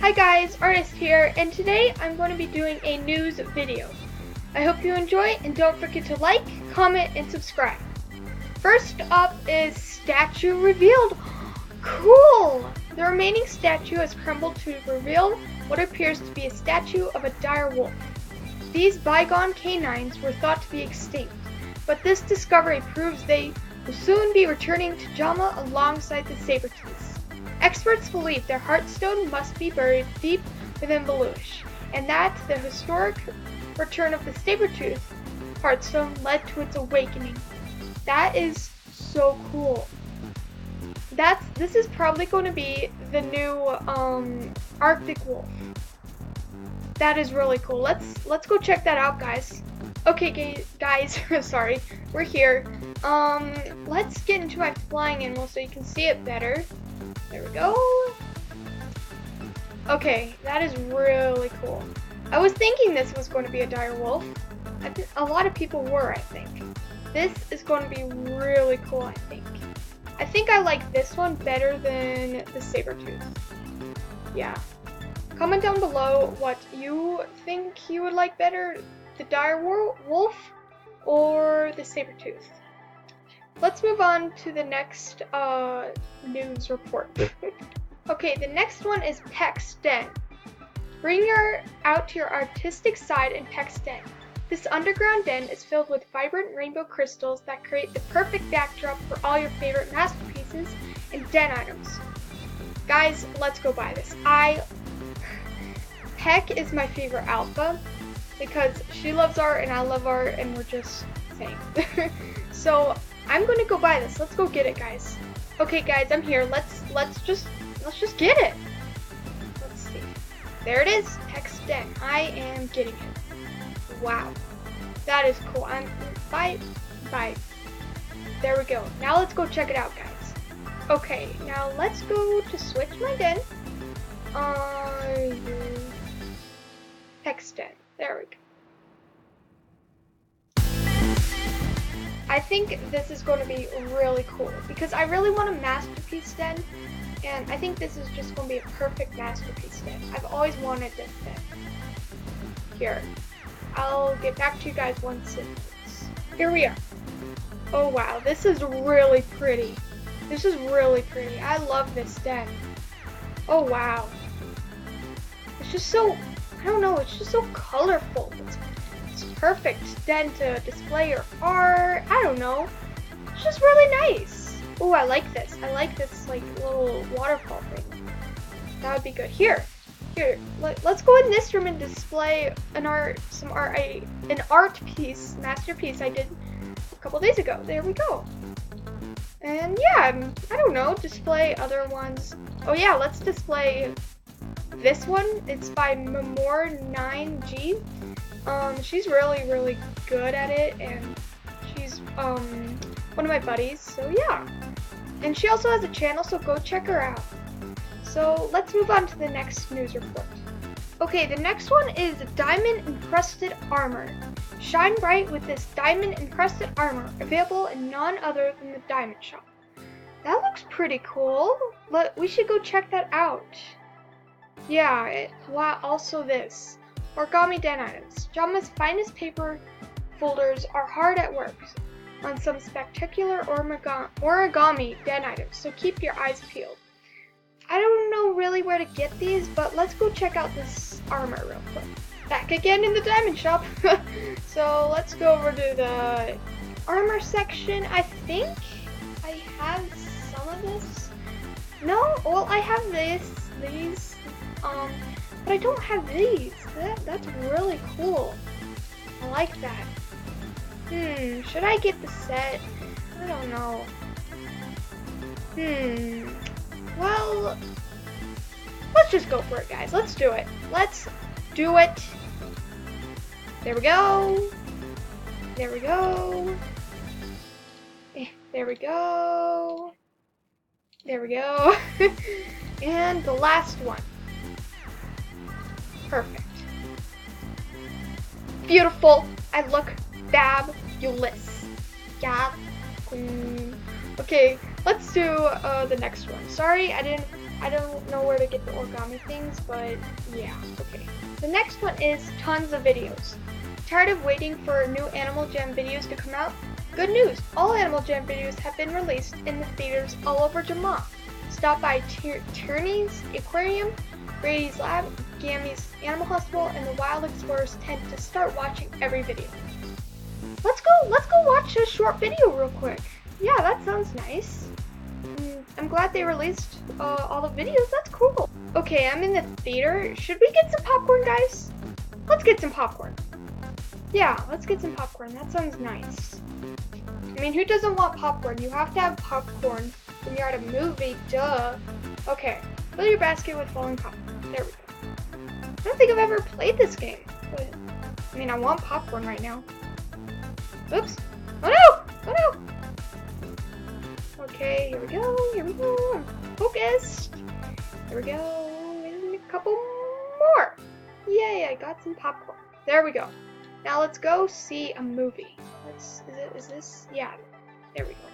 Hi guys, Artist here, and today I'm going to be doing a news video. I hope you enjoy, and don't forget to like, comment, and subscribe. First up is statue revealed. Cool! The remaining statue has crumbled to reveal what appears to be a statue of a dire wolf. These bygone canines were thought to be extinct, but this discovery proves they will soon be returning to Jamaa alongside the saber-tooths. Experts believe their heartstone must be buried deep within Beluish, and that the historic return of the saber-tooth heartstone led to its awakening. That is so cool. This is probably going to be the new Arctic wolf. That is really cool. Let's go check that out, guys. Okay, guys, sorry, we're here. Let's get into my flying animal so you can see it better. There we go. Okay, that is really cool. I was thinking this was going to be a dire wolf. A lot of people were, I think. This is going to be really cool, I think. I think I like this one better than the saber-tooth. Yeah. Comment down below what you think you would like better, the dire wolf or the saber-tooth. Let's move on to the next news report. Okay, the next one is Peck's Den. Bring out to your artistic side in Peck's Den. This underground den is filled with vibrant rainbow crystals that create the perfect backdrop for all your favorite masterpieces and den items. Guys, let's go buy this. Peck is my favorite alpha because she loves art and I love art and we're just saying. So I'm gonna go buy this. Let's go get it, guys. Okay, guys, I'm here. Let's just get it. Let's see. There it is, Peck's Den. I am getting it. Wow, that is cool. Bye. There we go. Now let's go check it out, guys. Okay, now let's go to switch my den. Peck's Den. There we go. I think this is going to be really cool because I really want a masterpiece den, and I think this is just going to be a perfect masterpiece den. I've always wanted this den. Here, I'll get back to you guys once here we are. Oh wow, this is really pretty. This is really pretty. I love this den. Oh wow. It's just so, I don't know, it's just so colorful. It's perfect den to display your art. I don't know. It's just really nice. Oh, I like this. I like this like little waterfall thing. That would be good. Here, let's go in this room and display an art piece, masterpiece I did a couple days ago. There we go. And yeah, I don't know, display other ones. Oh yeah, let's display this one. It's by Memore9G. She's really good at it, and she's one of my buddies, so yeah. And she also has a channel, so go check her out. So let's move on to the next news report. Okay, the next one is diamond encrusted armor. Shine bright with this diamond encrusted armor, available in none other than the diamond shop. That looks pretty cool. We should go check that out. Yeah, wow, also this. Origami den items. Jamaa's finest paper folders are hard at work on some spectacular origami den items, so keep your eyes peeled. I don't know really where to get these, but let's go check out this armor real quick. Back again in the diamond shop. So let's go over to the armor section. I think I have some of this. No, well I have these, but I don't have these. That's really cool. I like that. Should I get the set? I don't know. Well, let's just go for it, guys. Let's do it. Let's do it. There we go. There we go. There we go. There we go. And the last one. Perfect. Beautiful. I look fabulous. Yeah. Okay, let's do the next one. Sorry, I didn't I don't know where to get the origami things, but yeah, okay. The next one is tons of videos. Tired of waiting for new Animal Jam videos to come out? Good news! All Animal Jam videos have been released in the theaters all over Jamaa. Stop by Tierney's Aquarium, Brady's Lab, Gammy's Animal Hospital, and the Wild Explorers tent to start watching every video. Let's go watch a short video real quick. Yeah, that sounds nice. I'm glad they released all the videos. That's cool. Okay, I'm in the theater. Should we get some popcorn, guys? Let's get some popcorn. Yeah, let's get some popcorn. That sounds nice. I mean, who doesn't want popcorn? You have to have popcorn when you're at a movie, duh. Okay, fill your basket with falling popcorn. There we go. I don't think I've ever played this game, but I mean, I want popcorn right now. Oops. Oh no! Oh no! Okay, here we go, I'm focused. There we go, and a couple more. Yay, I got some popcorn. There we go. Now let's go see a movie. Is this? Yeah, there we go.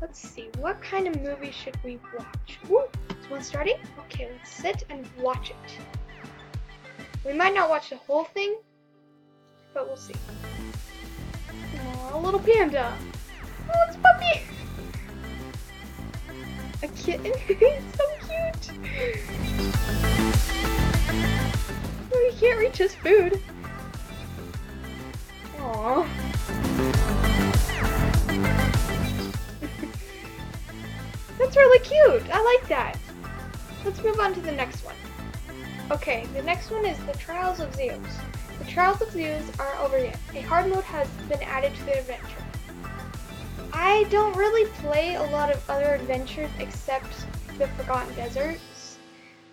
Let's see, what kind of movie should we watch? Woo, is one starting? Okay, let's sit and watch it. We might not watch the whole thing, but we'll see. Aw, little panda. Oh, it's a puppy! A kitten? It's so cute! Oh, he can't reach his food. Aww. That's really cute! I like that! Let's move on to the next one. Okay, the next one is the Trials of Zeus. The Trials of Zeus aren't over yet. A hard mode has been added to the adventure. I don't really play a lot of other adventures except the Forgotten Deserts,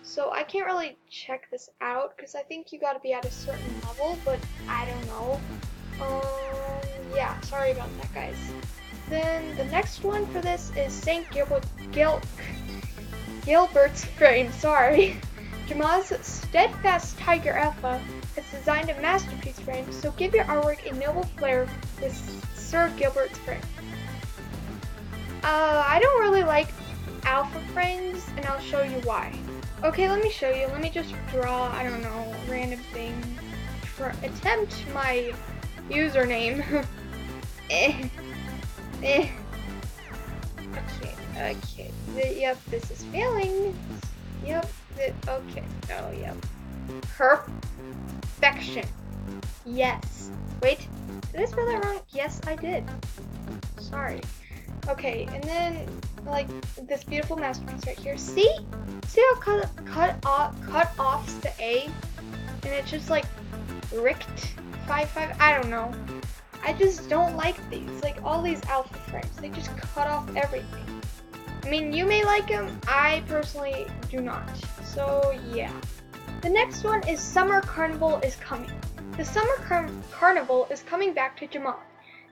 so I can't really check this out because I think you gotta be at a certain level, but I don't know. Yeah, sorry about that, guys. Then the next one for this is St. Gilbert's Frame, sorry. Jamaa's Steadfast Tiger Alpha has designed a masterpiece frame, so give your artwork a noble flair with Sir Gilbert's Frame. I don't really like alpha frames, and I'll show you why. Okay, let me show you. Let me just draw, I don't know, a random thing. Attempt my username. Okay. Yep, this is failing. Yep, okay. Oh, yep. Perfection. Yes. Wait, did I spell that wrong? Yes, I did. Sorry. Okay, and then like this beautiful masterpiece right here. See how cut offs the A, and it's just like ricked 5. I don't know. I just don't like these. Like all these alpha frames, they just cut off everything. I mean, you may like them. I personally do not. So yeah. The next one is Summer Carnival is coming. The Summer Carnival is coming back to Jamaa.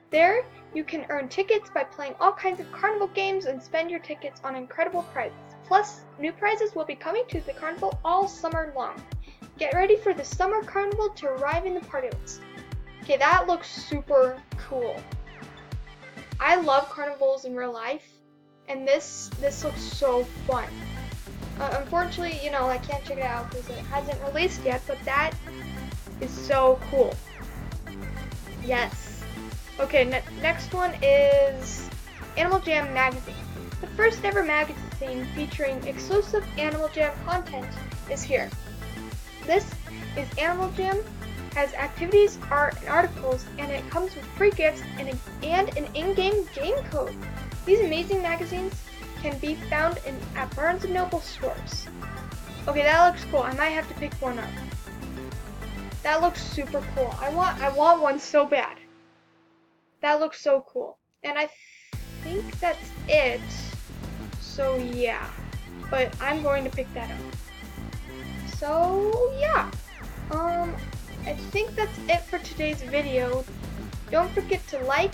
There, you can earn tickets by playing all kinds of carnival games and spend your tickets on incredible prizes. Plus, new prizes will be coming to the carnival all summer long. Get ready for the Summer Carnival to arrive in the party list. Okay, that looks super cool. I love carnivals in real life, and this looks so fun. Unfortunately, you know, I can't check it out because it hasn't released yet, but that is so cool. Yes. Okay, next one is Animal Jam Magazine. The first ever magazine featuring exclusive Animal Jam content is here. This is Animal Jam, has activities, art, and articles, and it comes with free gifts and an in-game game code. These amazing magazines can be found at Barnes & Noble stores. Okay, that looks cool. I might have to pick one up. That looks super cool. I want one so bad. That looks so cool. And I think that's it. So yeah. But I'm going to pick that up. So yeah. I think that's it for today's video. Don't forget to like,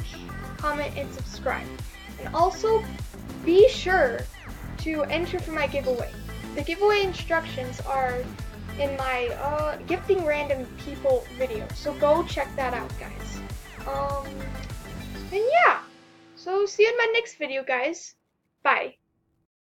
comment, and subscribe. And also, be sure to enter for my giveaway. The giveaway instructions are in my gifting random people video. So go check that out, guys. And yeah. So see you in my next video, guys. Bye.